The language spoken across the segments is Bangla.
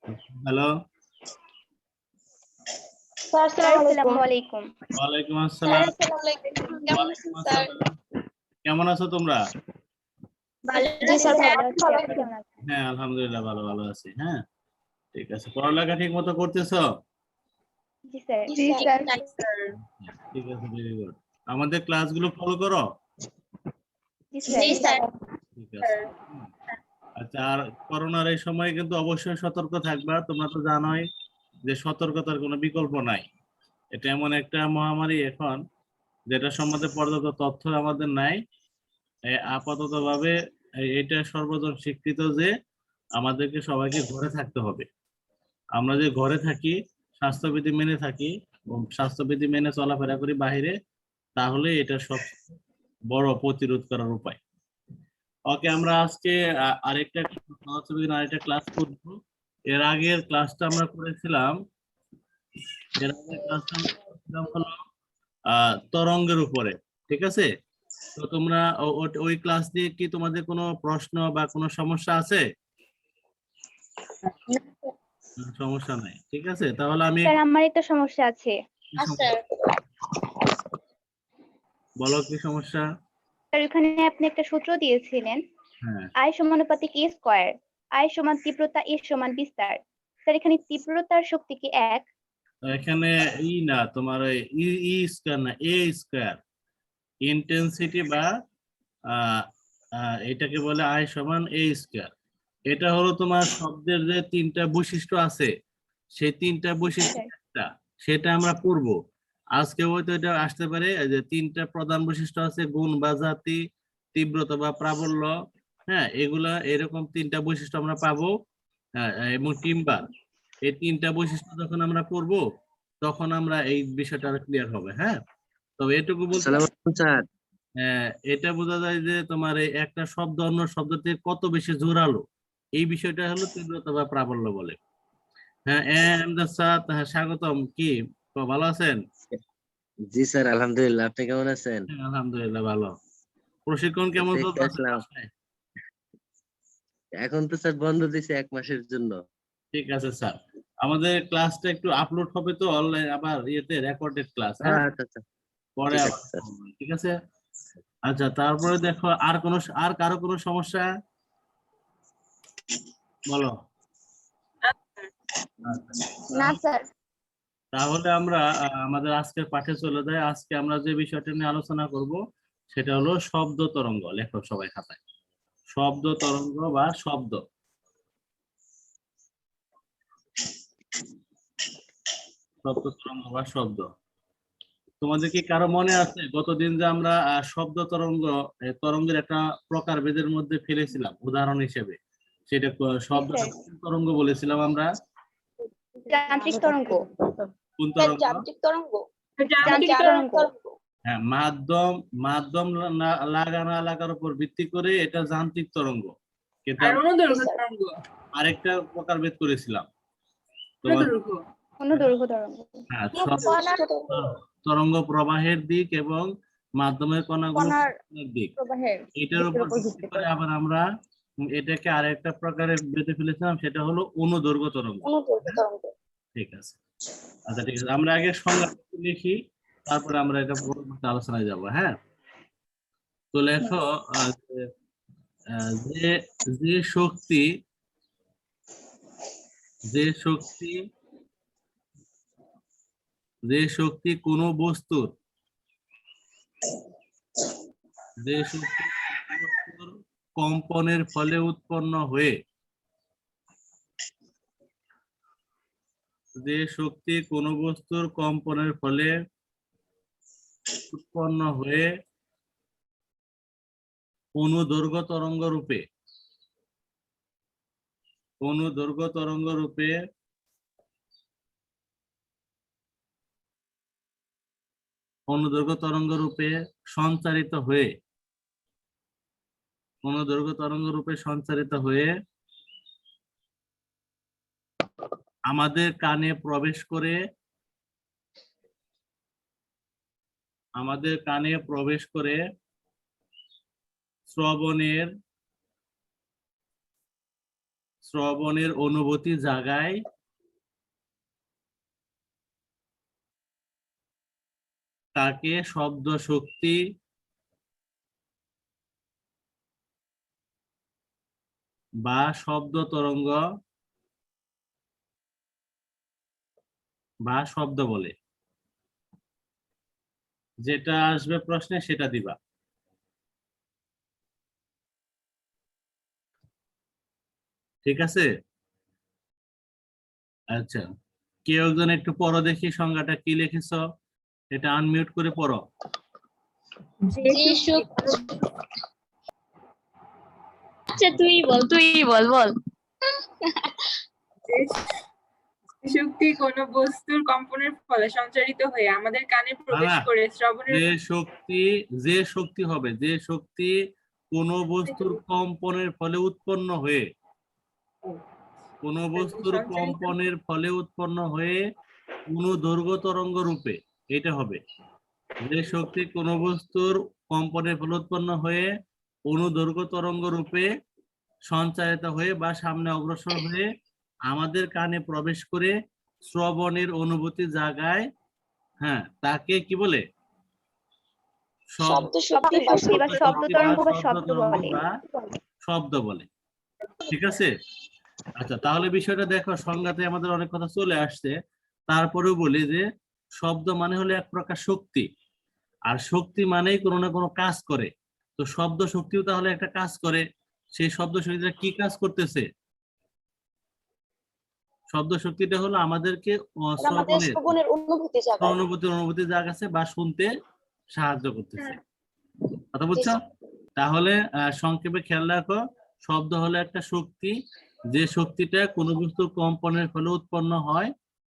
হ্যালো, স্যার আসসালামু আলাইকুম। ওয়ালাইকুম আসসালাম। ওয়ালাইকুম আসসালাম। কেমন আছো তোমরা? জি স্যার হ্যাঁ, আলহামদুলিল্লাহ ভালো ভালো আছি। হ্যাঁ, ঠিক আছে। পড়ালেখা ঠিক মতো করতেছো? জি স্যার ঠিক আছে, ভেরি গুড। আমাদের ক্লাসগুলো ফলো করো? জি স্যার ঠিক আছে। আচ্ছা, আর করোনার এই সময় কিন্তু অবশ্যই সতর্ক থাকবা। তোমরা তো জানোই যে সতর্কতার কোনো বিকল্প নাই। এটা এমন একটা মহামারী এখন, যেটা সম্বন্ধে পর্যাপ্ত তথ্য আমাদের নাই। আপাতত ভাবে এটা সর্বজন স্বীকৃত যে আমাদেরকে সবাইকে ঘরে থাকতে হবে। আমরা যে ঘরে থাকি, স্বাস্থ্যবিধি মেনে থাকি এবং স্বাস্থ্যবিধি মেনে চলাফেরা করি বাহিরে, তাহলে এটা সব বড় প্রতিরোধ করার উপায়। ওকে, আমরা আজকে আরেকটা ক্লাস করব। এর আগের ক্লাসটা আমরা করেছিলাম হলো তরঙ্গের উপরে। ঠিক আছে, তো তোমরা ওই ক্লাস নিয়ে কি তোমাদের কোনো প্রশ্ন বা কোনো সমস্যা আছে? সমস্যা নাই, ঠিক আছে। তাহলে আমি স্যার আমার একটা সমস্যা আছে। বলো কি সমস্যা? স্যার এখানে আপনি একটা সূত্র দিয়েছিলেন, হ্যাঁ, I সমানুপাতিক a স্কয়ার, I সমান তীব্রতা, a সমান বিস্তার। স্যার এখানে তীব্রতার শক্তি কি এক? এখানে না, তোমার ই ই স্কয়ার না, এ স্কয়ার। ইন্টেন্সিটি বা এটাকে বলে আই সমান এ স্কয়ার। এটা হলো তোমার শব্দের যে তিনটা বৈশিষ্ট্য আছে, সেই তিনটা বৈশিষ্ট্য একটা, সেটা আমরা পড়বো আজকে। হয়তো এটা আসতে পারে যে তিনটা প্রধান বৈশিষ্ট্য আছে, গুণ বা জাতি, তীব্রতা বা প্রাবল্য। হ্যাঁ, এগুলা এরকম তিনটা বৈশিষ্ট্য আমরা পাবো। এবং টিম্বার, এই তিনটা বৈশিষ্ট্য যখন আমরা পড়বো, তখন আমরা এই বিষয়টা ক্লিয়ার হবে। হ্যাঁ, তবে এটুকু বলতে স্যার, এটা বোঝা যায় যে তোমার এই একটা শব্দ অন্য শব্দ থেকে কত বেশি জোরালো, এই বিষয়টা হলো তীব্রতা বা প্রাবল্য বলে। হ্যাঁ, এমদাদ স্যার, হ্যাঁ, স্বাগতম। কি তো ভালো আছেন? জি স্যার আলহামদুলিল্লাহ, আপনি কেমন আছেন? হ্যাঁ, আলহামদুলিল্লাহ ভালো। প্রশিক্ষণ কেমন দেখতে চলতেছে আসলাম। বাসায়? এখন তো স্যার বন্ধ দিছে 1 মাসের জন্য। ঠিক আছে স্যার, আমাদের ক্লাসটা একটু আপলোড হবে তো অনলাইন, আবার ইয়েতে রেকর্ডেড ক্লাস। হ্যাঁ, আচ্ছা আচ্ছা, পরে ঠিক আবার আছে স্যার। করবো, ঠিক আছে। আচ্ছা, তারপরে দেখো আর কারো কোনো সমস্যা বলো। না স্যার তাহলে আমরা আমাদের আজকের পাঠে চলে যাই। আজকে আমরা যে বিষয়টা নিয়ে আলোচনা করব, সেটা হলো শব্দ তরঙ্গ। লেখো সবাই খাতায়, শব্দ তরঙ্গ বা শব্দ। শব্দ তরঙ্গ বা শব্দ। তোমাদের কি কারো মনে আছে গতদিন যে আমরা শব্দ তরঙ্গ তরঙ্গের একটা প্রকারভেদের মধ্যে ফেলেছিলাম উদাহরণ হিসেবে? সেটা শব্দ তরঙ্গ বলেছিলাম আমরা। যান্ত্রিক তরঙ্গ। কোন তরঙ্গ? যান্ত্রিক তরঙ্গ যান্ত্রিক তরঙ্গ। হ্যাঁ, মাধ্যম মাধ্যম লাগা না লাগার উপর ভিত্তি করে এটা যান্ত্রিক তরঙ্গ। কিন্তু আরেকটা প্রকারভেদ করেছিলাম তোমার। অনুদৈর্ঘ্য তরঙ্গ। হ্যাঁ, তরঙ্গ প্রবাহের দিক এবং মাধ্যমের কণাগুলোর দিক, প্রবাহের এটার উপর ভিত্তি করে আবার আমরা এটাকে আরেকটা প্রকারে বেঁধে ফেলেছিলাম, সেটা হলো অনুদৈর্ঘ্য তরঙ্গ। ঠিক আছে, আচ্ছা ঠিক আছে, আমরা আগে সংজ্ঞা লিখি, তারপরে আমরা এটা পরবর্তী আলোচনায় যাব। হ্যাঁ, তো লেখো যে যে শক্তি যে শক্তি যে শক্তি কোনো বস্তুর যে শক্তি কোনো বস্তুর কম্পনের ফলে উৎপন্ন হয়ে যে শক্তি কোনো বস্তুর কম্পনের ফলে উৎপন্ন হয়ে অনুদৈর্ঘ্য তরঙ্গ রূপে অনুদৈর্ঘ্য তরঙ্গ রূপে অনুদৈর্ঘ্য তরঙ্গ রূপে সঞ্চারিত হয়ে অনুদৈর্ঘ্য তরঙ্গ রূপে সঞ্চারিত হয়ে আমাদের কানে প্রবেশ করে শ্রবণের শ্রবণের অনুভূতি জাগায় তাকে শব্দ শক্তি বা শব্দ তরঙ্গ বা শব্দ বলে। যেটা আসবে প্রশ্নে সেটা দিবা। ঠিক আছে? আচ্ছা, কেউ একজন একটু পড়ো দেখি সংজ্ঞাটা কি লিখেছ, এটা আনমিউট করে পড়ো। আচ্ছা তুই বল বল। যে শক্তি কোনো বস্তুর কম্পনের ফলে সঞ্চারিত হয়ে আমাদের কানে প্রবেশ না, করে শ্রবণের যে শক্তি হবে, যে শক্তি কোনো বস্তুর কম্পনের ফলে উৎপন্ন হয়ে, কোনো বস্তুর কম্পনের ফলে উৎপন্ন হয়ে অনুদৈর্ঘ্য তরঙ্গ রূপে, এটা হবে। যে শক্তি কোনো বস্তুর কম্পনের ফলে উৎপন্ন হয়ে অনুদৈর্ঘ্য তরঙ্গ রূপে সঞ্চারিত হয়ে বা সামনে অগ্রসর হয়ে আমাদের কানে প্রবেশ করে শ্রবণের অনুভূতি জাগায়, হ্যাঁ, তাকে কি বলে? শব্দ শব্দ শক্তি বা শব্দ তরঙ্গ বা শব্দ বলে। শব্দ বলে। ঠিক আছে? আচ্ছা, তাহলে বিষয়টা দেখো, সংজ্ঞাতে আমাদের অনেক কথা চলে আসছে, তারপরেও বলি যে শব্দ মানে হলো এক প্রকার শক্তি, আর শক্তি মানেই কোনো না কোনো কাজ করে। তো শব্দ শক্তিও তাহলে একটা কাজ করে। সেই শব্দ শক্তিটা কি কাজ করতেছে? শব্দ শক্তিটা হলো আমাদেরকে শ্রবণের অনুভূতি জাগাচ্ছে বা শুনতে সাহায্য করতেছে। কথা বুঝছো? তাহলে সংক্ষেপে খেয়াল রাখো, শব্দ হলো একটা শক্তি, যে শক্তিটা কোনো বস্তুর কম্পনের ফলে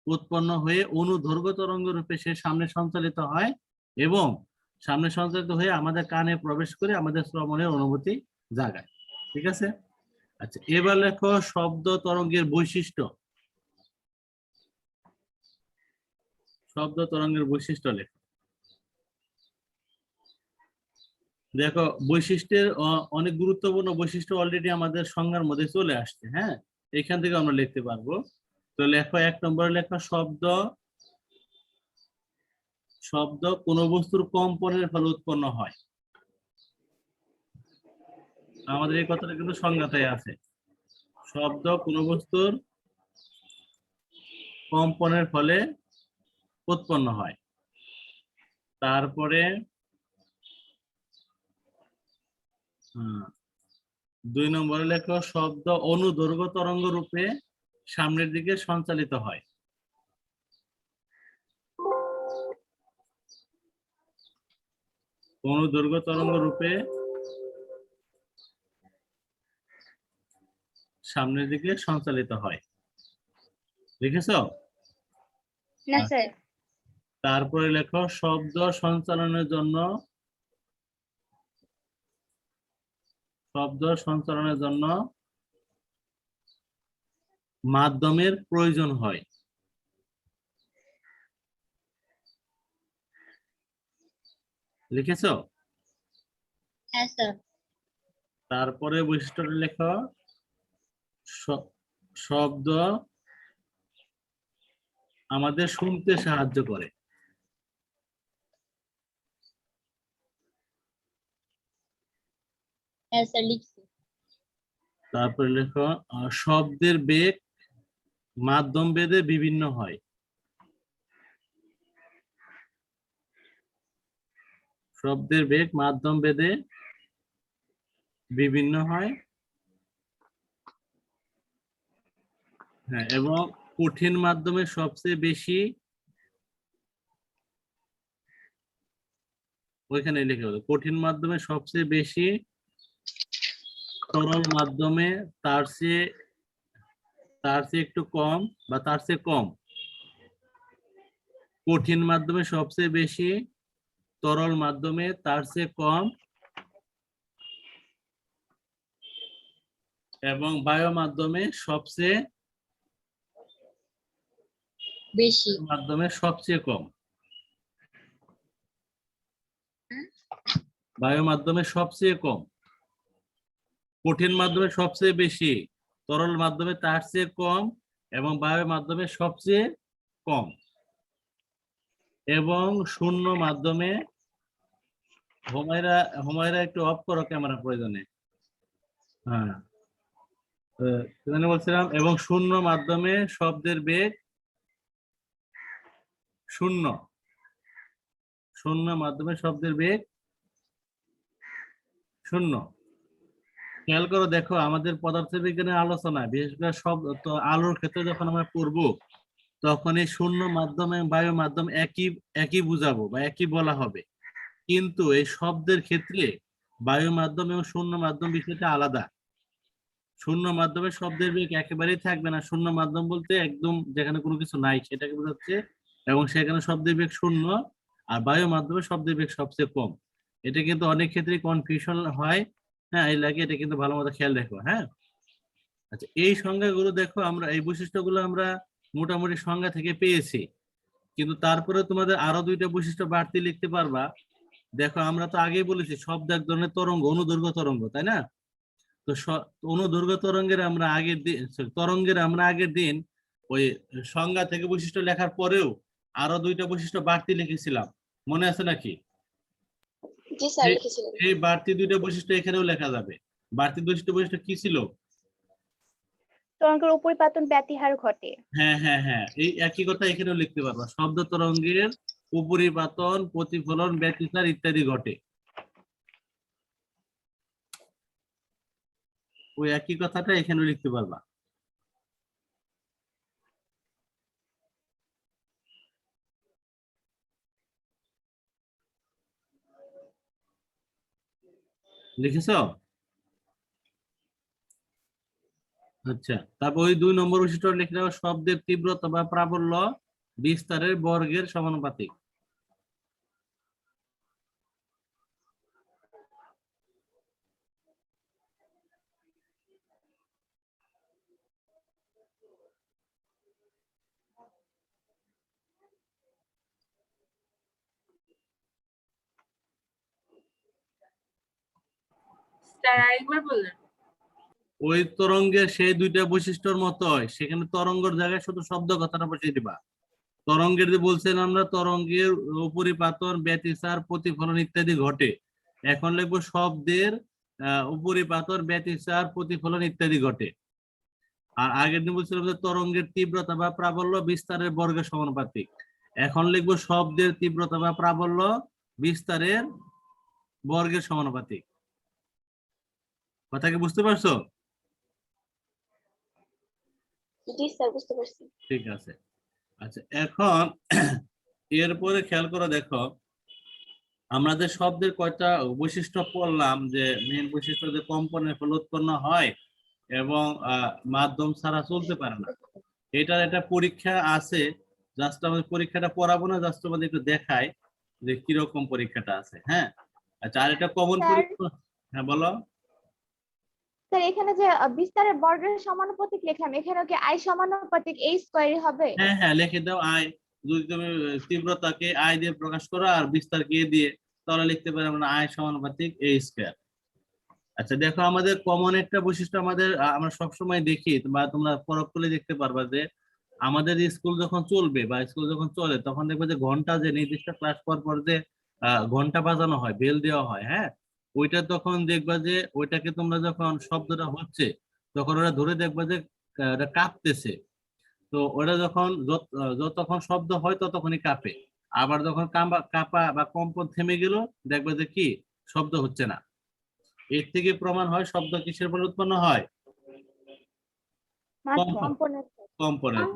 উৎপন্ন হয়ে অনুদৈর্ঘ্য তরঙ্গ রূপে সে সামনে সঞ্চালিত হয় এবং সামনে সঞ্চালিত হয়ে আমাদের কানে প্রবেশ করে আমাদের শ্রবণের অনুভূতি জাগায়। ঠিক আছে? আচ্ছা, এবার লেখো শব্দ তরঙ্গের বৈশিষ্ট্য। শব্দ তরঙ্গের বৈশিষ্ট্য লেখো। দেখো, বৈশিষ্ট্যের অনেক গুরুত্বপূর্ণ বৈশিষ্ট্য অলরেডি আমাদের সংজ্ঞার মধ্যে চলে আসছে। হ্যাঁ, এখান থেকে আমরা লিখতে পারবো। তো লেখো, 1 নম্বরে লেখো, শব্দ কোন বস্তুর কম্পনের ফলে উৎপন্ন হয়। আমাদের এই কথাটা কিন্তু সংজ্ঞাতে আছে। শব্দ কোন বস্তুর কম্পনের ফলে উৎপন্ন হয়। তারপরে 2 নম্বরে লেখো, শব্দ অনুদৈর্ঘ্য তরঙ্গ রূপে সামনের দিকে সঞ্চালিত হয়। অনুদৈর্ঘ্য তরঙ্গ রূপে সামনের দিকে সঞ্চালিত হয়। লিখেছো? না স্যার। তারপরে লেখো, শব্দ সঞ্চালনের জন্য মাধ্যমের প্রয়োজন হয়। লিখেছো? হ্যাঁ স্যার। তারপরে বৈশিষ্ট্যটা লেখো, শব্দ আমাদের শুনতে সাহায্য করে। হ্যাঁ স্যার লিখছি। তারপরে লেখো, শব্দের বেগ মাধ্যম ভেদে বিভিন্ন হয়। শব্দের বেগ মাধ্যম ভেদে বিভিন্ন হয়, হ্যাঁ, এবং কঠিন মাধ্যমে সবচেয়ে বেশি, ওইখানে লিখে হলো, কঠিন মাধ্যমে সবচেয়ে বেশি, তরল মাধ্যমে তার চেয়ে একটু কম বা তার চেয়ে কম। কঠিন মাধ্যমে সবচেয়ে বেশি, তরল মাধ্যমে তার চেয়ে কম, এবং বায়ু মাধ্যমে সবচেয়ে বেশি। মাধ্যমে সবচেয়ে কম। বায়ু মাধ্যমে সবচেয়ে কম, কঠিন মাধ্যমে সবচেয়ে বেশি, তরল মাধ্যমে তার চেয়ে কম এবং বায়ুর মাধ্যমে সবচেয়ে কম এবং শূন্য মাধ্যমে হুমায়রা একটু অফ করো ক্যামেরা প্রয়োজনে। হ্যাঁ, বলছিলাম এবং শূন্য মাধ্যমে শব্দের বেগ শূন্য, শূন্য মাধ্যমে শব্দের বেগ শূন্য। খেয়াল করো, দেখো আমাদের পদার্থবিজ্ঞানের আলোচনায় বিশেষ করে সব তো আলোর ক্ষেত্রে যখন আমরা পড়বো তখন এই শূন্য মাধ্যম এবং বায়ু মাধ্যম একই বুঝাবো বা একই বলা হবে, কিন্তু এই শব্দের ক্ষেত্রে বায়ু মাধ্যম এবং শূন্য মাধ্যম বিষয়টা আলাদা। শূন্য মাধ্যমে শব্দের বেগ একেবারেই থাকবে না, শূন্য মাধ্যম বলতে একদম যেখানে কোনো কিছু নাই সেটাকে বোঝাচ্ছে, এবং সেখানে শব্দের বেগ শূন্য, আর বায়ু মাধ্যমে শব্দের বেগ সবচেয়ে কম। এটা কিন্তু অনেক ক্ষেত্রে কনফিউশন হয়। হ্যাঁ, এই লাগে, এটা কিন্তু ভালো মতো খেয়াল রাখো। হ্যাঁ, আচ্ছা, এই সংজ্ঞাগুলো দেখো, আমরা এই বৈশিষ্ট্যগুলো আমরা মোটামুটি সংজ্ঞা থেকে পেয়েছি, কিন্তু তারপরে তোমাদের আরো দুইটা বৈশিষ্ট্য বাড়তি লিখতে পারবা। দেখো, আমরা তো আগেই বলেছি শব্দ এক ধরনের তরঙ্গ, অনুদৈর্ঘ্য তরঙ্গ, তাই না? তো অনুদৈর্ঘ্য তরঙ্গের আমরা আগের দিন ওই সংজ্ঞা থেকে বৈশিষ্ট্য লেখার পরেও আরো দুইটা বৈশিষ্ট্য বাড়তি লিখেছিলাম, মনে আছে নাকি? জি স্যার লিখেছিলেন। এই বাড়তি দুইটা বৈশিষ্ট্য এখানেও লেখা যাবে। বাড়তি বৈশিষ্ট্য কি ছিল? তরঙ্গের উপরিপাতন ব্যতিহার ঘটে। হ্যাঁ হ্যাঁ হ্যাঁ, এই একই কথা এখানেও লিখতে পারবা, শব্দ তরঙ্গের উপরিপাতন, প্রতিফলন, ব্যতিচার ইত্যাদি ঘটে। ওই একই কথাটা এখানেও লিখতে পারবা। লিখেছ? আচ্ছা, তারপর ওই 2 নম্বর বৈশিষ্ট্য লিখে দাও, শব্দের তীব্রতা বা প্রাবল্য বিস্তারের বর্গের সমানুপাতিক। স্যার আরেকবার বললেন। ওই তরঙ্গের সেই দুইটা বৈশিষ্ট্যর মতোই সেখানে তরঙ্গের জায়গায় শুধু শব্দ কথাটা বসিয়ে দিবা। তরঙ্গের যে বলছিলাম আমরা, তরঙ্গের উপরিপাতন, ব্যতিচার, প্রতিফলন ইত্যাদি ঘটে। এখন লিখবো শব্দের উপরিপাতন, ব্যতিচার, প্রতিফলন ইত্যাদি ঘটে। আর আগের দিন বলছিলাম যে তরঙ্গের তীব্রতা বা প্রাবল্য বিস্তারের বর্গের সমানুপাতিক। এখন লিখবো শব্দের তীব্রতা বা প্রাবল্য বিস্তারের বর্গের সমানুপাতিক। কথা কি বুঝতে পারছো? জি স্যার বুঝতে পারছি। ঠিক আছে। আচ্ছা, এখন এরপরে খেয়াল করে দেখো, আমরা যে শব্দের কয়টা বৈশিষ্ট্য পড়লাম, যে মেইন বৈশিষ্ট্য যে কম্পনের ফলে উৎপন্ন হয় এবং মাধ্যম ছাড়া চলতে পারে না, এটার একটা পরীক্ষা আছে। জাস্ট আমাদের পরীক্ষাটা পড়াবো না, জাস্ট আমাদের একটু দেখাই যে কিরকম পরীক্ষাটা আছে। হ্যাঁ, আচ্ছা, আর এটা কমন স্যার, পরীক্ষা। হ্যাঁ বলো। স্যার এখানে যে বিস্তারের বর্গের সমানুপাতিক লিখলাম, এখানে কি আই সমানুপাতিক এই স্কয়ারই হবে? হ্যাঁ হ্যাঁ, লিখে দাও আই। যদি তুমি তীব্রতাকে আই দিয়ে প্রকাশ করো আর বিস্তারকে এ দিয়ে, তাহলে লিখতে পারি আমরা আই সমানুপাতিক এ স্কয়ার। আচ্ছা, দেখো আমাদের কমন একটা বৈশিষ্ট্য আমরা সবসময় দেখি, বা তোমরা পরখ করলে দেখতে পারবা যে আমাদের স্কুল যখন চলবে বা স্কুল যখন চলে তখন দেখবে যে ঘন্টা, যে নির্দিষ্ট ক্লাস পর যে ঘন্টা বাজানো হয়, বেল দেওয়া হয়, হ্যাঁ, ওইটা তখন দেখবা যে ওইটাকে তোমরা যখন শব্দটা হচ্ছে তখন ওরা ধরে দেখবা যে এটা কাঁপতেছে। তো ওটা যখন যতক্ষণ শব্দ হয় ততক্ষণই কাঁপে, আবার যখন কাঁপা বা কম্পন থেমে গেল দেখবা যে কি শব্দ হচ্ছে না। এর থেকে প্রমাণ হয় শব্দ কিসের ফলে উৎপন্ন হয়? কম্পনের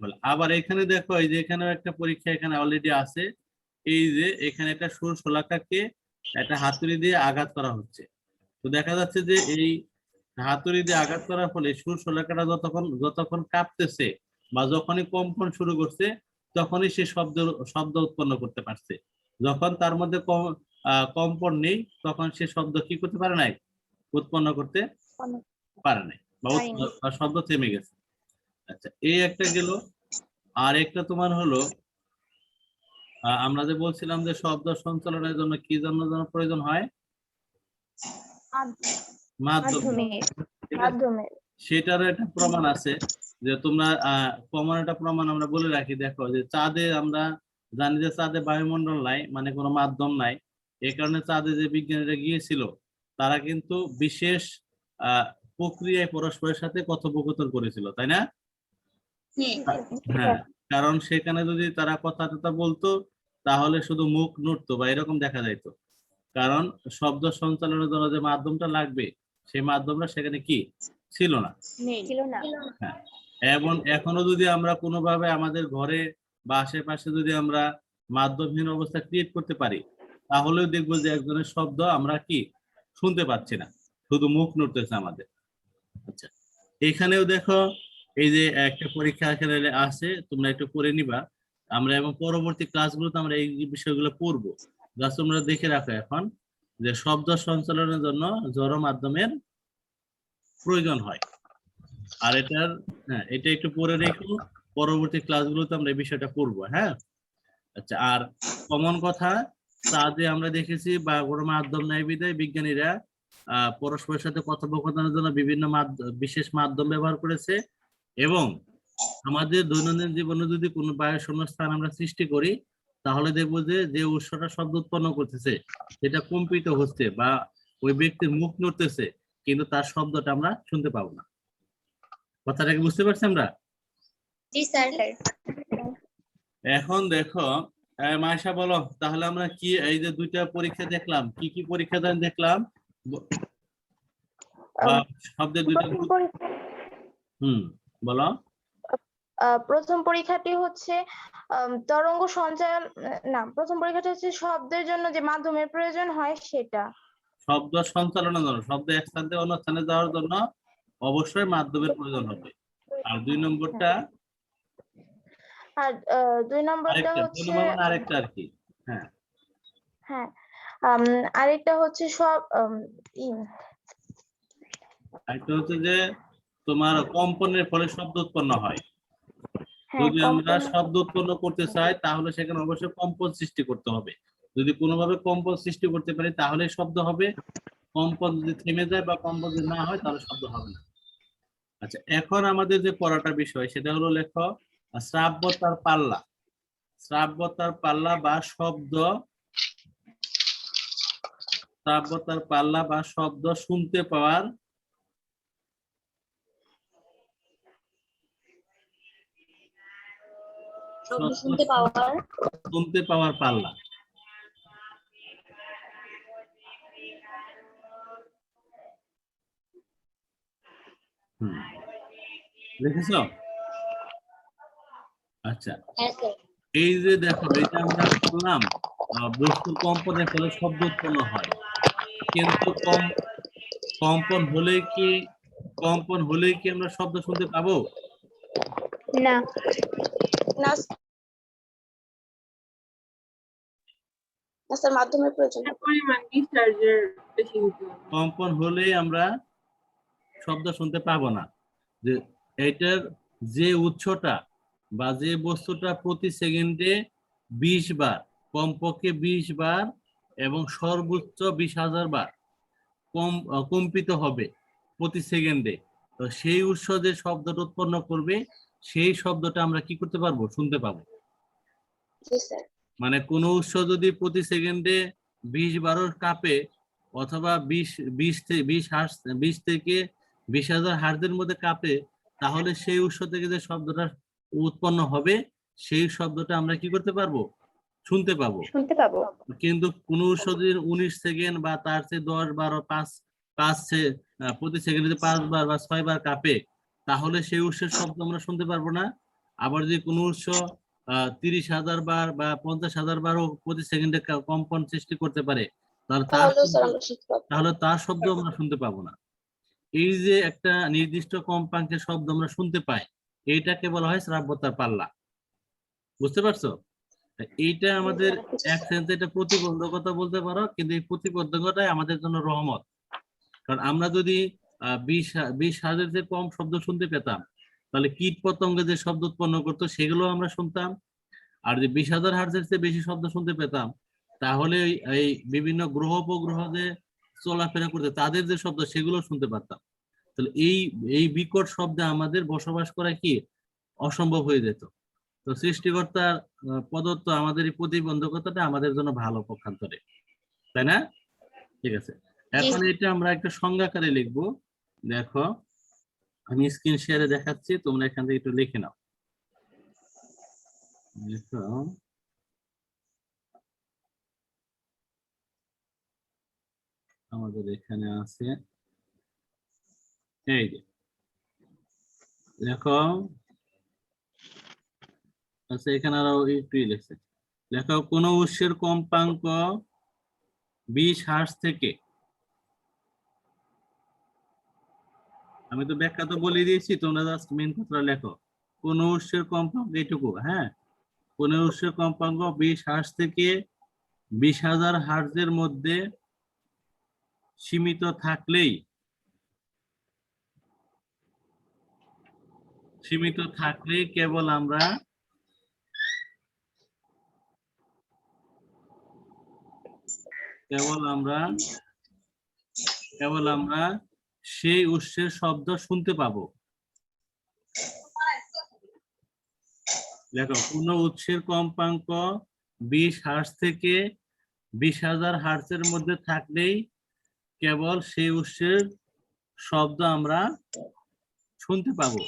ফলে। আবার এখানে দেখো, এই যে এখানেও একটা পরীক্ষা এখানে অলরেডি আছে। এই যে এখানে একটা সুর শলাকাকে একটা হাতুড়ি দিয়ে আঘাত করা হচ্ছে। তো দেখা যাচ্ছে যে এই হাতুড়ি দিয়ে আঘাত করার ফলে সুর শলাকাটা যতক্ষণ কাঁপতেছে বা যখনই কম্পন শুরু করছে তখনই সে শব্দ উৎপন্ন করতে পারছে। যখন তার মধ্যে কম্পন নেই তখন সে শব্দ কি করতে পারে নাই, উৎপন্ন করতে পারে নাই, বা শব্দ থেমে গেছে। আচ্ছা, এই একটা গেল। আর একটা তোমার হলো, আমরা যে বলছিলাম যে শব্দ সঞ্চালনের জন্য কি জন্য প্রয়োজন হয়? মাধ্যম, মাধ্যমের ঠিক আছে? মাধ্যমের সেটারও একটা প্রমাণ আছে, যে তোমরা কমন একটা প্রমাণ আমরা বলে রাখি। দেখো যে চাঁদে আমরা জানি যে চাঁদে বায়ুমণ্ডল নাই, মানে কোনো মাধ্যম নাই। এই কারণে চাঁদে যে বিজ্ঞানীরা গিয়েছিল তারা কিন্তু বিশেষ আহ প্রক্রিয়ায় পরস্পরের সাথে কথোপকথন করেছিল, তাই না? হ্যাঁ, কারণ সেখানে যদি তারা কথা টথা বলতো তাহলে শুধু মুখ নড়তো বা এরকম দেখা যাইতো। কারণ শব্দ সঞ্চালনের জন্য যে মাধ্যমটা লাগবে সেই মাধ্যমটা সেখানে কি ছিল না। ছিল না। হ্যাঁ, এবং এখনো যদি আমরা কোনোভাবে আমাদের ঘরে বা আশেপাশে যদি আমরা মাধ্যমহীন অবস্থা ক্রিয়েট করতে পারি, তাহলেও দেখবো যে একজনের শব্দ আমরা কি শুনতে পাচ্ছি না, শুধু মুখ নড়তেছে আমাদের। আচ্ছা, এখানেও দেখো এই যে একটা পরীক্ষা এখানে আছে, তোমরা একটু করে নিবা। আমরা এবং পরবর্তী ক্লাসগুলোতে আমরা এই বিষয়গুলো পড়বো। জাস্ট তোমরা দেখে রাখো এখন যে শব্দ সঞ্চালনের জন্য জড় মাধ্যমের প্রয়োজন হয়। আর এটার এটা একটু পরে রেখো, পরবর্তী ক্লাসগুলোতে আমরা এই বিষয়টা পড়বো। হ্যাঁ, আচ্ছা। আর কমন কথা, চাঁদে আমরা দেখেছি বা কোনো মাধ্যম নাই বিধায় বিজ্ঞানীরা পরস্পরের সাথে কথোপকথনের জন্য বিভিন্ন বিশেষ মাধ্যম ব্যবহার করেছে। এবং আমাদের দৈনন্দিন জীবনে যদি কোনো বায়ুশূন্য স্থান আমরা সৃষ্টি করি, তাহলে দেখবো যে যে উৎসটা শব্দ উৎপন্ন করতেছে সেটা কম্পিত হচ্ছে বা ওই ব্যক্তির মুখ নড়তেছে, কিন্তু তার শব্দটা আমরা শুনতে পাবো না। কথাটা কি বুঝতে পারছি আমরা? জি স্যার। এখন দেখো মায়েশা বলো, তাহলে আমরা কি এই যে দুইটা পরীক্ষা দেখলাম, কি কি পরীক্ষা দেখলাম বা শব্দের দুইটা প্রথম পরীক্ষা বলো। প্রথম পরীক্ষাটি হচ্ছে তরঙ্গ সঞ্চালন, না, প্রথম পরীক্ষাটি হচ্ছে শব্দের জন্য যে মাধ্যমের প্রয়োজন হয় সেটা। শব্দ সঞ্চালনের জন্য, শব্দ এক স্থান থেকে অন্য স্থানে যাওয়ার জন্য অবশ্যই মাধ্যমের প্রয়োজন হবে। আর দুই নম্বরটা আর দুই নম্বরটা হচ্ছে আরেকটা আর কি। হ্যাঁ হ্যাঁ, আরেকটা হচ্ছে আরেকটা হচ্ছে যে তোমার কম্পনের ফলে শব্দ উৎপন্ন হয়। হ্যাঁ, যদি আমরা কম্পন। শব্দ উৎপন্ন করতে চাই তাহলে সেখানে অবশ্যই কম্পন সৃষ্টি করতে হবে। যদি কোনোভাবে কম্পন সৃষ্টি করতে পারি তাহলে শব্দ হবে। কম্পন যদি থেমে যায় বা কম্পন যদি না হয় তাহলে শব্দ হবে না। আচ্ছা, এখন আমাদের যে পড়াটা বিষয় সেটা হলো লেখো শ্রাব্যতার পাল্লা। শ্রাব্যতার পাল্লা বা শব্দ, শ্রাব্যতার পাল্লা বা শব্দ শুনতে পাওয়ার শুনতে পাওয়ার পাল্লা। দেখেছ? আচ্ছা, এই যে দেখো, এটা আমরা বললাম বস্তুর কম্পনের ফলে শব্দ উৎপন্ন হয়, কিন্তু কম্পন হলেই কি আমরা শব্দ শুনতে পাবো? না। স্যার, মাধ্যমের প্রয়োজন। পরিমাণ ডিসচার্জের বেশি হতে হবে। কম্পন হলেই আমরা শব্দ শুনতে পাবো না। যে এটার যে উৎসটা বা যে বস্তুটা প্রতি সেকেন্ডে 20 বার, কমপক্ষে 20 বার এবং সর্বোচ্চ 20,000 বার কম্পিত হবে প্রতি সেকেন্ডে, তো সেই উৎস যে শব্দটা উৎপন্ন করবে সেই শব্দটা আমরা কি করতে পারবো? শুনতে পাবো। মানে কোন উৎস যদি প্রতি সেকেন্ডে 20 বারও কাঁপে অথবা 20 থেকে 20,000 হার্জের মধ্যে কাঁপে, তাহলে সেই উৎস থেকে যে শব্দটা উৎপন্ন হবে সেই শব্দটা আমরা কি করতে পারবো? শুনতে পাবো। কিন্তু কোন উৎস যদি 19 সেকেন্ড বা তার চেয়ে 10, 12, 5 প্রতি সেকেন্ডে 5 বার বা 6 বার কাঁপে, তাহলে সেই উৎসের শব্দ আমরা শুনতে পারবো না। আবার যদি কোন উৎস 30,000 বার বা 50,000 বারও প্রতি সেকেন্ডে কম্পন সৃষ্টি করতে পারে, তাহলে তার শব্দ আমরা শুনতে পাবো না। এই যে একটা নির্দিষ্ট কম্পাঙ্কের শব্দ আমরা শুনতে পাই, এইটাকে বলা হয় শ্রাব্যতার পাল্লা। বুঝতে পারছো? এইটা আমাদের এক সেন্সে এটা প্রতিবন্ধকতা বলতে পারো, কিন্তু এই প্রতিবন্ধকতাই আমাদের জন্য রহমত। কারণ আমরা যদি 20,000 যে কম শব্দ শুনতে পেতাম, তাহলে কীট পতঙ্গে যে শব্দ উৎপন্ন করতো সেগুলো আমরা শুনতাম। আর যে 20,000 হার্জের চেয়ে বেশি শব্দ শুনতে পেতাম, তাহলে এই বিভিন্ন গ্রহ উপগ্রহ যে চলাফেরা করতে, তাদের যে শব্দ সেগুলো শুনতে পারতাম। তাহলে এই বিকট শব্দে আমাদের বসবাস করা কি অসম্ভব হয়ে যেত। তো সৃষ্টিকর্তার প্রদত্ত আমাদের এই প্রতিবন্ধকতাটা আমাদের জন্য ভালো পক্ষান্তরে, তাই না? ঠিক আছে, এখন এটা আমরা একটা সংজ্ঞাকারে লিখবো। দেখো আমি স্ক্রিন শেয়ারে দেখাচ্ছি, তোমরা এখান থেকে একটু লিখে নাও। দেখো আমাদের এখানে আছে, এই যে দেখো, আচ্ছা এখানে আরো একটু লিখছে। দেখো কোন উৎসের কম্পাঙ্ক 20 হার্জ থেকে, আমি তো ব্যাখ্যা তো বলে দিয়েছি, তোমরা জাস্ট মেন কথাটা লেখো। কোন উৎসের কম্পাঙ্ক এইটুকু, হ্যাঁ, কোন উৎসের কম্পাঙ্ক 20 হার্জ থেকে 20,000 হার্জের মধ্যে সীমিত থাকলেই কেবল আমরা সেই উৎসের শব্দ শুনতে পাবো। দেখো কোন উৎসের কম্পাঙ্ক 20 হার্জ থেকে 20,000 হার্জের মধ্যে থাকলেই কেবল সেই উৎসের শব্দ আমরা শুনতে পাবো।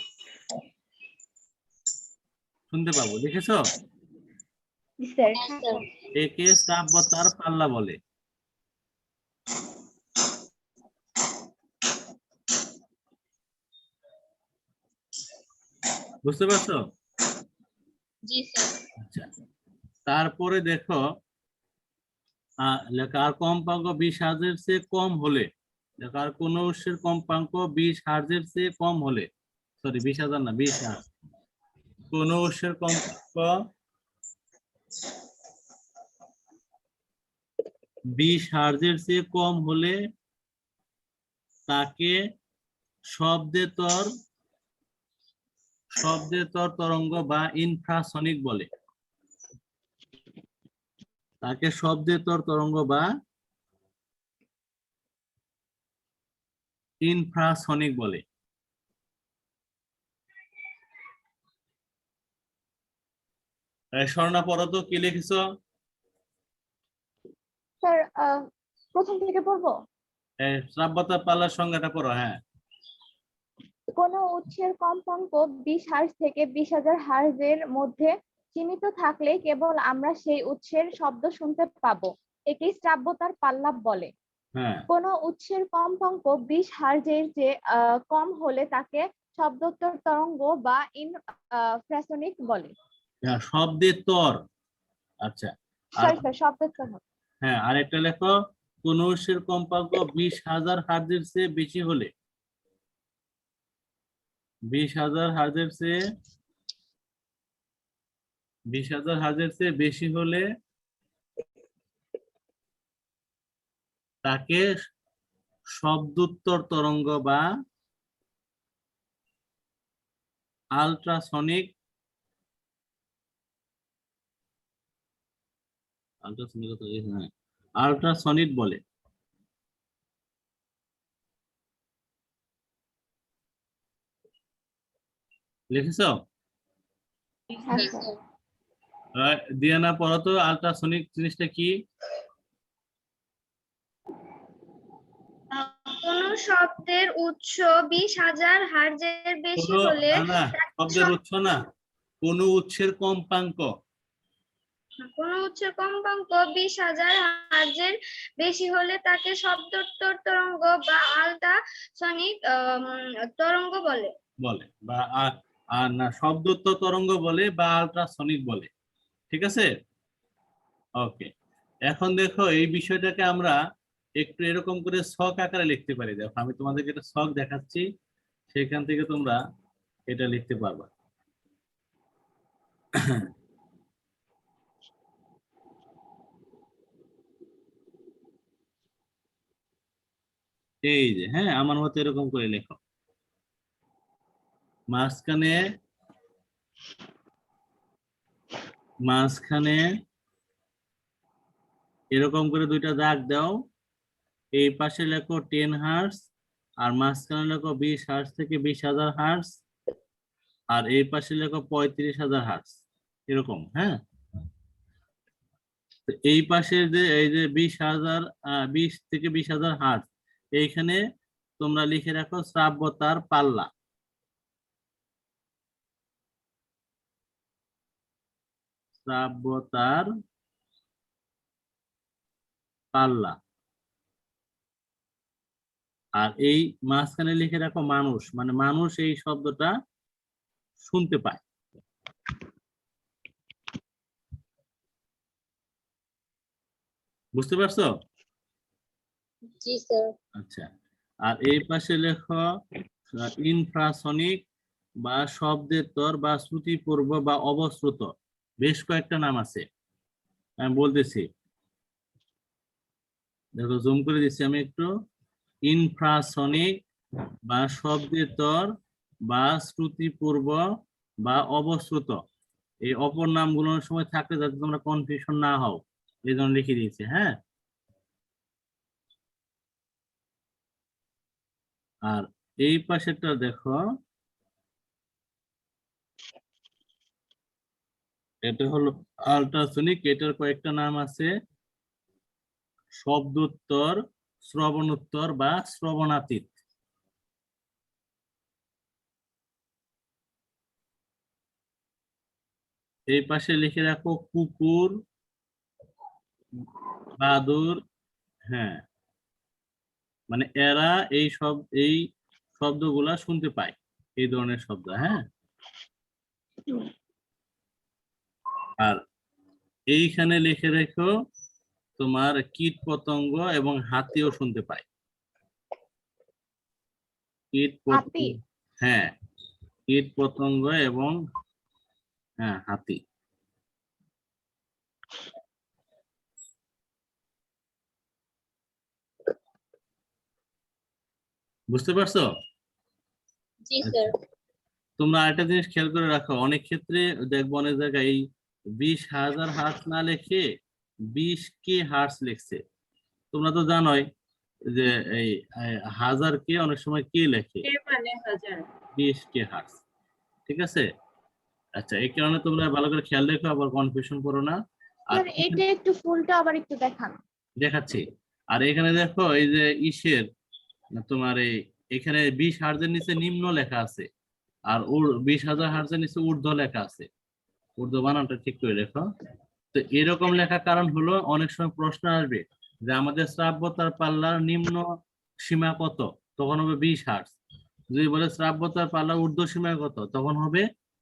দেখেছো? জি স্যার। হ্যাঁ স্যার। হ্যাঁ একে শ্রাব্যতার পাল্লা বলে। বুঝতে পারছো? জি স্যার। আচ্ছা, তারপরে দেখো লেখার কম্পাঙ্ক 20 হার্জের চেয়ে কম হলে, লেখার কোন উৎসের কম্পাঙ্ক 20 হার্জের চেয়ে কম হলে, সরি 20,000 না 20 হার্জ, কোন উৎসের কম্পাঙ্ক 20 হার্জের চেয়ে কম হলে তাকে শব্দেতর তরঙ্গ বা ইনফ্রাসনিক বলে। তাকে শব্দেতর তরঙ্গ বা ইনফ্রাসনিক বলে। স্বর্ণা পড়ো তো, কি লিখেছো? স্যার প্রথম থেকে পড়বো। শ্রাব্যতার পাল্লার সংজ্ঞাটা পড়ো। হ্যাঁ, কোন উৎসের কম্পাঙ্ক 20 হার্জ থেকে 20,000 হার্জের মধ্যে সীমিত থাকলে কেবল আমরা সেই উৎসের শব্দ শুনতে পাবো, একেই শ্রাব্যতার পাল্লা বলে। হ্যাঁ, কোন উৎসের কম্পাঙ্ক 20 হার্জের চেয়ে কম হলে তাকে শব্দোত্তর তরঙ্গ বা ইনফ্রাসনিক বলে। হ্যাঁ, শব্দের তর। আচ্ছা, আর সরি স্যার, শব্দোত্তর হবে। হ্যাঁ, আরেকটা লেখো, কোন উৎসের কম্পাঙ্ক 20,000 হার্জের চেয়ে বেশি হলে, 20,000 হার্জের চেয়ে বেশি হলে তাকে শব্দোত্তর তরঙ্গ বা আল্ট্রাসনিক বলে। লিখেছো? হ্যাঁ জি স্যার। স্যার। দিয়ানা পড়ো তো, আল্ট্রাসনিক জিনিসটা কি? কোন শব্দের উৎস 20,000 হার্জের বেশি হলে না, শব্দের উৎস না, কোন উৎসের কম্পাঙ্ক। কোন উৎসের কম্পাঙ্ক 20,000 হার্জের বেশি হলে তাকে শব্দোত্তর তরঙ্গ বা আল্ট্রাসনিক তরঙ্গ বলে। বা আর না, শব্দোত্তর তরঙ্গ বলে বা আল্ট্রাসনিক বলে। ঠিক আছে, ওকে। এখন দেখো এই বিষয়টাকে আমরা একটু এরকম করে ছক আকারে লিখতে পারি। দেখো আমি তোমাদেরকে একটা ছক দেখাচ্ছি, সেখান থেকে তোমরা এটা লিখতে পারবা। এই যে, হ্যাঁ, আমার মতো এরকম করে লেখো। মাঝখানে এরকম করে দুইটা দাগ দাও, এই পাশে লেখো 10 হার্টজ, আর মাঝখানে লেখো 20 হার্টজ থেকে 20,000 হার্টজ, আর এই পাশে লেখো 35,000 হার্টজ, এরকম। হ্যাঁ, তো এই পাশে যে এই যে 20,000 20 থেকে 20,000 হার্টজ, এইখানে তোমরা লিখে রাখো শ্রাব্যতার পাল্লা। শ্রাব্যতার পাল্লা। আর এই মাঝখানে লিখে রাখো মানুষ, মানে মানুষ এই শব্দটা শুনতে পায়। বুঝতে পারছো? জি স্যার। আচ্ছা, আর এই পাশে লেখো ইনফ্রাসনিক বা শব্দের তর বা শ্রুতিপূর্ব বা অবশ্রুত, বেশ কয়েকটা নাম আছে, আমি বলতেছি। দেখো জুম করে দিচ্ছি আমি একটু। ইনফ্রাসনিক বা শব্দের তর বা শ্রুতিপূর্ব বা অবশ্রুত, এই অপর নামগুলোর সময় থাকলে যাতে তোমরা কনফিউশন না হও, এই জন্য লিখে দিয়েছি। হ্যাঁ, আর এই পাশেরটা দেখো, এটা হলো আল্ট্রাসনিক, এটার কয়েকটা নাম আছে। শব্দোত্তর, শ্রবণোত্তর বা শ্রবণাতীত। এই পাশে লিখে রাখো কুকুর, বাদুর। হ্যাঁ, মানে এরা এই শব্দগুলা শুনতে পায়, এই ধরনের শব্দ। হ্যাঁ, আর এইখানে লিখে রেখো তোমার কীট পতঙ্গ এবং হাতিও শুনতে পায়। কীট হাতি। পতঙ্গ, হ্যাঁ, কীট পতঙ্গ এবং হ্যাঁ হাতি। বুঝতে পারছো? জি স্যার। তোমরা আরেকটা জিনিস খেয়াল করে রাখো, অনেক ক্ষেত্রে দেখবো অনেক জায়গায় এই 20,000 হার্টজ না লিখে 20K হার্টজ লিখছে। তোমরা তো জানোই যে এই হাজার কে অনেক সময় কে লেখে, কে মানে হাজার। 20K hertz. ঠিক আছে? আচ্ছা, এই কারণে তোমরা ভালো করে খেয়াল রেখো, আবার কনফিউশন করো না। আর স্যার এটা একটু ফুলটা আবার একটু দেখান। দেখাচ্ছি। আর এখানে দেখো এই যে ইসের তোমার এখানে 20 হার্টজের নিচে নিম্ন লেখা আছে, আর 20,000 হার্টজের নিচে ঊর্ধ্ব লেখা আছে। ঊর্ধ্ব বানানটা ঠিক করে রেখো। তো এরকম লেখার কারণ হলো অনেক সময় প্রশ্ন আসবে যে আমাদের শ্রাব্যতার পাল্লার নিম্ন সীমা কত, তখন হবে 20 হার্টজ। যদি বলে শ্রাব্যতার পাল্লার ঊর্ধ্ব সীমা কত, তখন হবে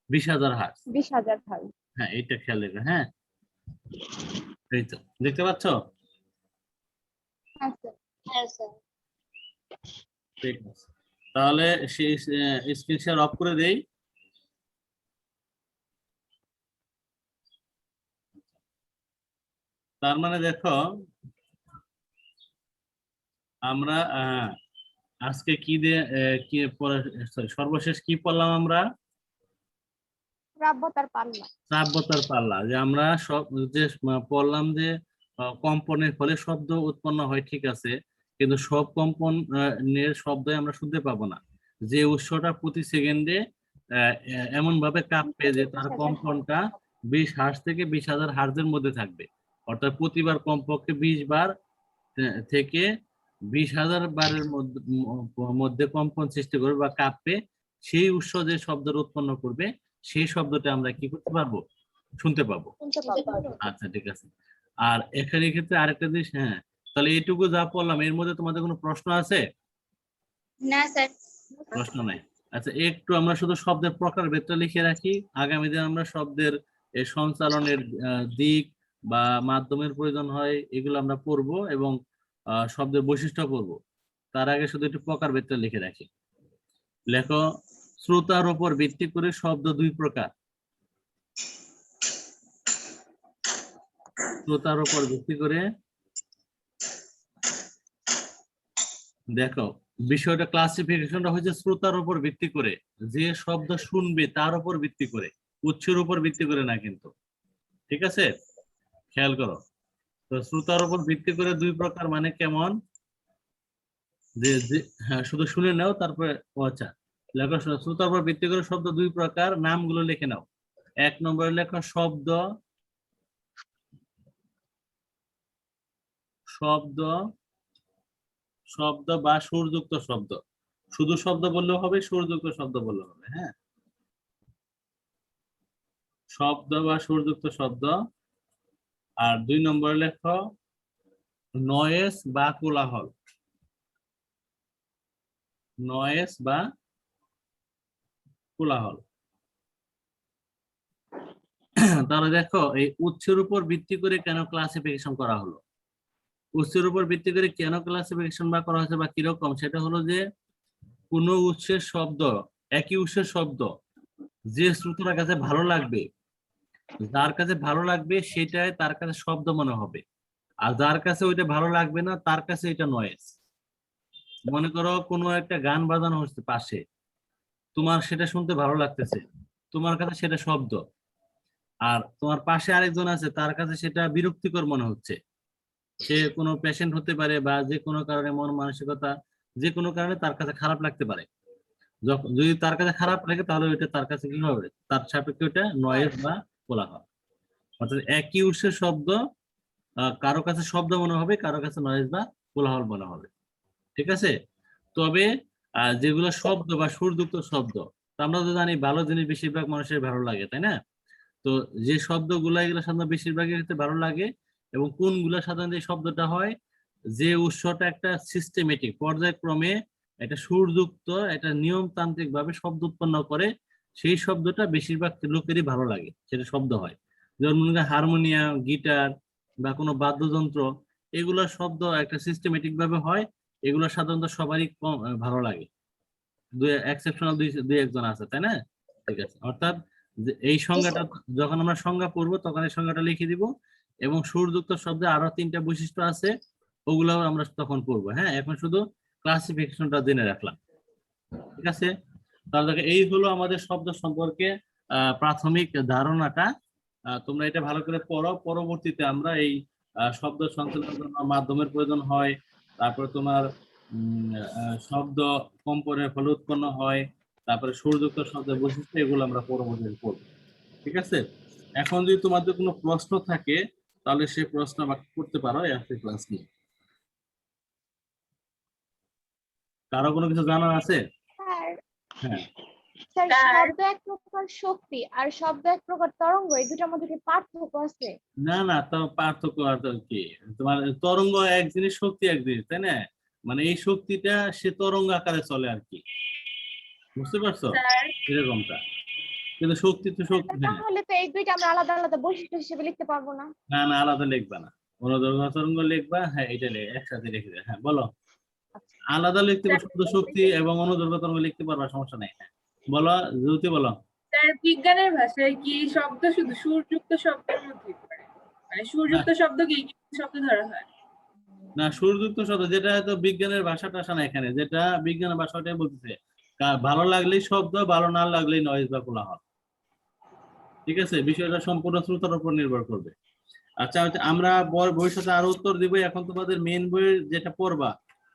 20,000 হার্টজ। 20,000 ভাই। হ্যাঁ, এইটা খেয়াল রেখো। হ্যাঁ, এই তো দেখতে পাচ্ছ? হ্যাঁ স্যার। হ্যাঁ স্যার। ঠিক আছে, তাহলে সেই স্ক্রিন শেয়ার অফ করে দেই। তার মানে দেখো আমরা আজকে কি দিয়ে কি সর্বশেষ কি পড়লাম আমরা? শ্রাব্যতার পাল্লা। শ্রাব্যতার পাল্লা, যে আমরা সব যে পড়লাম যে কম্পনের ফলে শব্দ উৎপন্ন হয়, ঠিক আছে, কিন্তু সব কম্পনের শব্দই আমরা শুনতে পাবো না। যে উৎসটা প্রতি সেকেন্ডে এমন ভাবে কাঁপবে যে তার কম্পনটা 20 হার্জ থেকে 20,000 হার্জের মধ্যে থাকবে, অর্থাৎ প্রতিবার কমপক্ষে 20 বার থেকে 20,000 বারের মধ্যে কম্পন সৃষ্টি করবে বা কাঁপবে। সেই উৎস যে শব্দের উৎপন্ন করবে, সেই শব্দটা আমরা কি করতে পারবো? শুনতে পাবো। শুনতে পাবো। আচ্ছা, ঠিক আছে। আর এখানে ক্ষেত্রে আরেকটা জিনিস, হ্যাঁ, তাহলে এইটুকু যা পড়লাম এর মধ্যে তোমাদের কোনো প্রশ্ন আছে? না স্যার। প্রশ্ন নাই। আচ্ছা, একটু আমরা শুধু শব্দের প্রকারভেদটা লিখে রাখি। আগামী দিন আমরা শব্দের এই সঞ্চালনের দিক বা মাধ্যমের প্রয়োজন হয়, এগুলো আমরা পড়বো এবং শব্দের বৈশিষ্ট্য পড়বো। তার আগে শুধু একটু প্রকারভেদটা লিখে রাখি। লেখো, শ্রোতার উপর ভিত্তি করে শব্দ দুই প্রকার। শ্রোতার উপর ভিত্তি করে, দেখো বিষয়টা ক্লাসিফিকেশনটা হচ্ছে শ্রোতার উপর ভিত্তি করে, যে শব্দ শুনবে তার উপর ভিত্তি করে, উৎসের উপর ভিত্তি করে না কিন্তু। ঠিক আছে, খেয়াল করো। তো শ্রোতার উপর ভিত্তি করে দুই প্রকার মানে কেমন? হ্যাঁ শুধু শুনে নাও, তারপরে আচ্ছা লেখা শ্রোতার উপর ভিত্তি করে শব্দ দুই প্রকার, নামগুলো লিখে নাও। 1 নম্বরে লেখা শব্দ, শব্দ শব্দ বা সুরযুক্ত শব্দ। শুধু শব্দ বললেও হবে, সুরযুক্ত শব্দ বললেও হবে। হ্যাঁ, শব্দ বা সুরযুক্ত শব্দ। আর 2 নম্বরে লেখো নয়েজ বা কোলাহল, নয়েজ বা কোলাহল। তাহলে দেখো এই উৎসের উপর ভিত্তি করে কেন ক্লাসিফিকেশন করা হলো। উৎসের উপর ভিত্তি করে কেন ক্লাসিফিকেশন বা করা হয়েছে বা কিরকম, সেটা হলো যে কোন উৎসের শব্দ, একই উৎসের শব্দ যে শ্রোতার কাছে ভালো লাগবে, যার কাছে ভালো লাগবে সেটাই তার কাছে শব্দ মনে হবে, আর যার কাছে ওইটা ভালো লাগবে না তার কাছে এটা নয়েজ। মনে করো কোনো একটা গান বাজানো হচ্ছে পাশে, তোমার সেটা শুনতে ভালো লাগতেছে, তোমার কাছে সেটা শব্দ, আর তোমার পাশে আরেকজন আছে তার কাছে সেটা বিরক্তিকর মনে হচ্ছে। সে কোনো পেশেন্ট হতে পারে বা যে কোনো কারণে মন মানসিকতা যে কোনো কারণে তার কাছে খারাপ লাগতে পারে। যখন যদি তার কাছে খারাপ লাগে তাহলে ওইটা তার কাছে কি হবে, তার সাপেক্ষে ওইটা নয়েজ বা কোলাহল। অর্থাৎ একই উৎসের শব্দ কারো কাছে শব্দ মনে হবে, কারো কাছে নয়েজ বা কোলাহল মনে হবে। ঠিক আছে, তবে যেগুলো শব্দ বা সুরযুক্ত শব্দ, তো আমরা তো জানি ভালো জিনিস বেশিরভাগ মানুষের ভালো লাগে, তাই না? তো যে শব্দগুলো এগুলো সাধারণত বেশিরভাগই ক্ষেত্রে ভালো লাগে, এবং কোনগুলো সাধারণত এই শব্দটা হয় যে উৎসটা একটা সিস্টেমেটিক পর্যায়ক্রমে একটা সুরযুক্ত একটা নিয়মতান্ত্রিক ভাবে শব্দ উৎপন্ন করে, সেই শব্দটা বেশিরভাগ লোকেরই ভালো লাগে, সেটা শব্দ হয়। যেমন মনে করেন হারমোনিয়াম, গিটার বা কোনো বাদ্যযন্ত্র, এগুলো শব্দ একটা সিস্টেমেটিক ভাবে হয়, এগুলো সাধারণত সবারই ভালো লাগে। এক্সেপশনাল দুই একজন আছে, তাই না? ঠিক আছে, অর্থাৎ এই সংজ্ঞাটা যখন আমরা সংজ্ঞা পড়বো তখন এই সংজ্ঞাটা লিখে দিব, এবং সুরযুক্ত শব্দে আরো 3টা বৈশিষ্ট্য আছে, ওগুলো আমরা তখন পড়বো। হ্যাঁ, এখন শুধু ক্লাসিফিকেশনটা জেনে রাখলাম। ঠিক আছে, তাহলে দেখো এই হলো আমাদের শব্দ সম্পর্কে প্রাথমিক ধারণাটা। তোমরা এটা ভালো করে পড়ো, পরবর্তীতে আমরা এই শব্দ সংশ্লেষণের জন্য মাধ্যমের প্রয়োজন হয়, তারপরে তোমার শব্দ কম্পনের ফলে উৎপন্ন হয়, তারপরে সুরযুক্ত শব্দের বৈশিষ্ট্য, এগুলো আমরা পরবর্তীতে পড়বো। ঠিক আছে, এখন যদি তোমাদের কোনো প্রশ্ন থাকে তাহলে সেই প্রশ্ন আমাকে করতে পারো আজকে ক্লাস নিয়ে। কারো কোনো কিছু জানার আছে? স্যার, হ্যাঁ, স্যার স্যার। শব্দ এক প্রকার শক্তি আর শব্দ এক প্রকার তরঙ্গ, এই দুটার মধ্যে কি পার্থক্য আছে? না না, তো পার্থক্য আর তো কি, তোমার তরঙ্গ এক জিনিস, শক্তি এক জিনিস, তাই না? মানে এই শক্তিটা সে তরঙ্গ আকারে চলে আর কি, বুঝতে পারছো? স্যার এরকমটা, কিন্তু শক্তি তো শক্তি। হ্যাঁ, তাহলে তো এই দুইটা আমরা আলাদা আলাদা বৈশিষ্ট্য হিসেবে লিখতে পারবো না। না না, আলাদা লিখবা না, অনুদৈর্ঘ্য তরঙ্গ লিখবা। হ্যাঁ, এটা একসাথে লিখে দেবে। হ্যাঁ বলো, আলাদা লিখতে পারো, শুধু শক্তি এবং অনুদৈর্ঘ্য তরঙ্গ লিখতে পারবা, সমস্যা নেই। হ্যাঁ বলো, জ্যোতি বলো। স্যার, বিজ্ঞানের ভাষায় কি শব্দ শুধু সুরযুক্ত শব্দের মধ্যে পড়ে? মানে সুরযুক্ত শব্দকে কি শব্দ ধরা হয়? না, সুরযুক্ত শব্দ যেটা হয়তো বিজ্ঞানের ভাষাটা আসে না এখানে, যেটা বিজ্ঞানের ভাষাটাই বলতেছে ভালো লাগলেই শব্দ, ভালো না লাগলেই নয়েজ বা কোলাহল। ঠিক আছে, বিষয়টা সম্পূর্ণ শ্রোতার উপর নির্ভর করবে। আচ্ছা, আমরা বইয়ের সাথে আরো উত্তর দিব। এখন তোমাদের মেন বইয়ের যেটা পড়বা,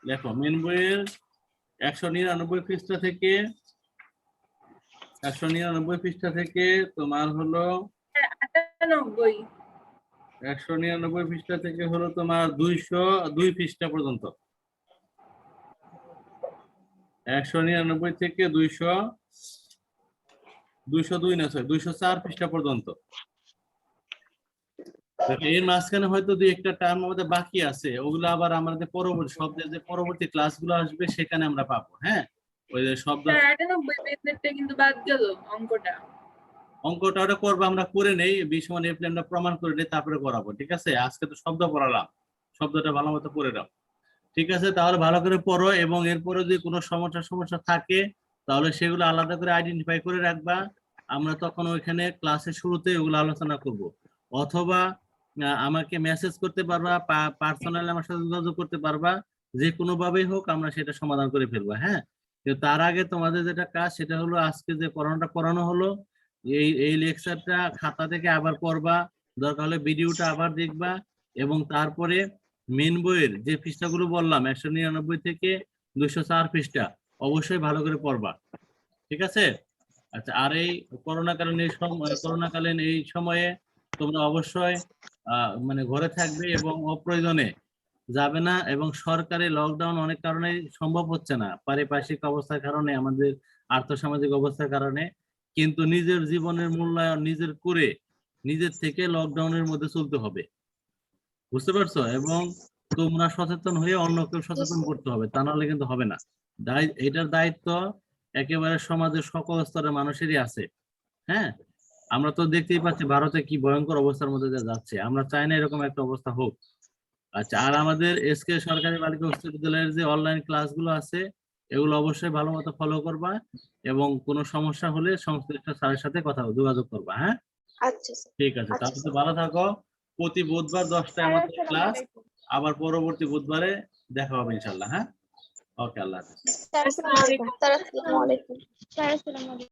দেখো মেন বইয়ের 199 পৃষ্ঠা থেকে 199 পৃষ্ঠা থেকে তোমার হলো 98 199 পৃষ্ঠা থেকে হলো তোমার 202 পৃষ্ঠা পর্যন্ত, 199 থেকে 202 না স্যার 204 পৃষ্ঠা পর্যন্ত। এর মাঝখানে হয়তো দুই একটা টার্ম আমাদের বাকি আছে, ওগুলো আবার আমাদের পরবর্তী শব্দের যে পরবর্তী ক্লাসগুলো আসবে সেখানে আমরা পাবো। হ্যাঁ, ওই যে শব্দ স্যার, 98 পেজেরটা কিন্তু বাদ গেল অঙ্কটা। অঙ্কটা ওটা করবো, আমরা করে নেই, বিষমান এফ আমরা প্রমাণ করে নেই, তারপরে করাবো। ঠিক আছে, আজকে তো শব্দ পড়ালাম, শব্দটা ভালো মতো পড়ে দাও। ঠিক আছে, তাহলে ভালো করে পড়ো, এবং এরপরে যদি কোনো সমস্যা থাকে তাহলে সেগুলো আলাদা করে আইডেন্টিফাই করে রাখবা। আমরা তখন ওইখানে ক্লাসের শুরুতে ওগুলো আলোচনা করব, অথবা আমাকে মেসেজ করতে পারবা, পার্সোনালি আমার সাথে যোগাযোগ করতে পারবা, যে কোনো ভাবেই হোক আমরা সেটা সমাধান করে ফেলবো। হ্যাঁ, কিন্তু তার আগে তোমাদের যেটা কাজ সেটা হলো আজকে যে পড়ানোটা করানো হলো, এই লেকচারটা খাতা থেকে আবার পড়বা, দরকার হলে ভিডিওটা আবার দেখবা, এবং তারপরে মেন বইয়ের যে পৃষ্ঠাগুলো বললাম 199 থেকে 204 পৃষ্ঠা অবশ্যই ভালো করে পড়বা, ঠিক আছে? আচ্ছা, আর এই করোনাকালীন এই সময়ে তোমরা অবশ্যই মানে ঘরে থাকবে এবং অপ্রয়োজনে যাবে না, এবং সরকারি লকডাউন অনেক কারণে সম্ভব হচ্ছে না, পারিপার্শ্বিক অবস্থার কারণে, আমাদের আর্থসামাজিক অবস্থার কারণে, কিন্তু নিজের জীবনের মূল্যায়ন নিজের করে নিজের থেকে লকডাউনের মধ্যে চলতে হবে, বুঝতে পারছো? এবং তোমরা সচেতন হয়ে অন্যকেও সচেতন করতে হবে, তা নাহলে কিন্তু হবে না। এটার দায়িত্ব একেবারে সমাজের সকল স্তরের মানুষেরই আছে। হ্যাঁ, আমরা তো দেখতেই পাচ্ছি ভারতে কি ভয়ঙ্কর অবস্থার মধ্যে দিয়ে যাচ্ছে, আমরা চাই না এরকম একটা অবস্থা হোক। আচ্ছা, আর আমাদের এসকে সরকারি বালিকা উচ্চ বিদ্যালয়ের যে অনলাইন ক্লাসগুলো আছে এগুলো অবশ্যই ভালো মতো ফলো করবা, এবং কোনো সমস্যা হলে সংশ্লিষ্ট স্যারের সাথে যোগাযোগ করবা। হ্যাঁ, আচ্ছা স্যার। ঠিক আছে, তাহলে ভালো থাকো। প্রতি বুধবার 10টায় আমাদের ক্লাস, আবার পরবর্তী বুধবারে দেখা হবে ইনশাল্লাহ। হ্যাঁ, ওকে, আল্লাহ হাফেজ। স্যার আসসালামু আলাইকুম। স্যার আসসালামু আলাইকুম। স্যার আসসালামু আলাইকুম।